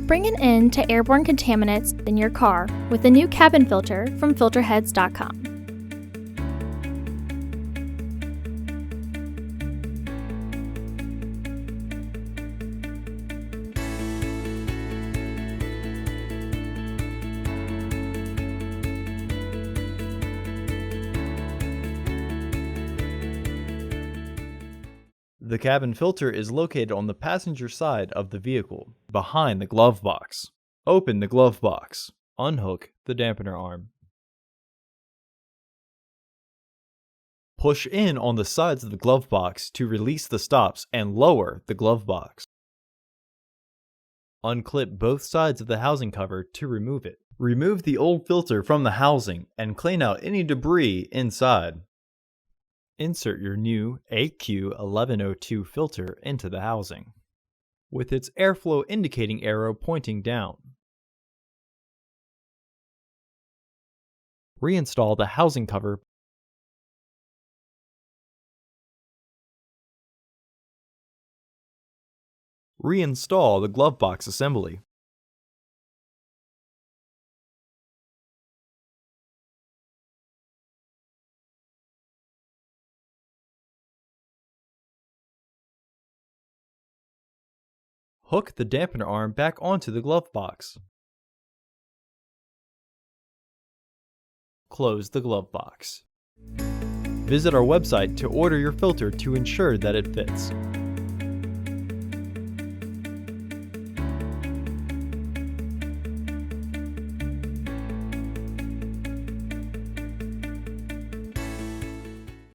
Bring an end to airborne contaminants in your car with the new cabin filter from Filterheads.com. The cabin filter is located on the passenger side of the vehicle, behind the glove box. Open the glove box. Unhook the dampener arm. Push in on the sides of the glove box to release the stops and lower the glove box. Unclip both sides of the housing cover to remove it. Remove the old filter from the housing and clean out any debris inside. Insert your new AQ1102 filter into the housing, with its airflow indicating arrow pointing down. Reinstall the housing cover. Reinstall the glove box assembly. Hook the dampener arm back onto the glove box. Close the glove box. Visit our website to order your filter to ensure that it fits.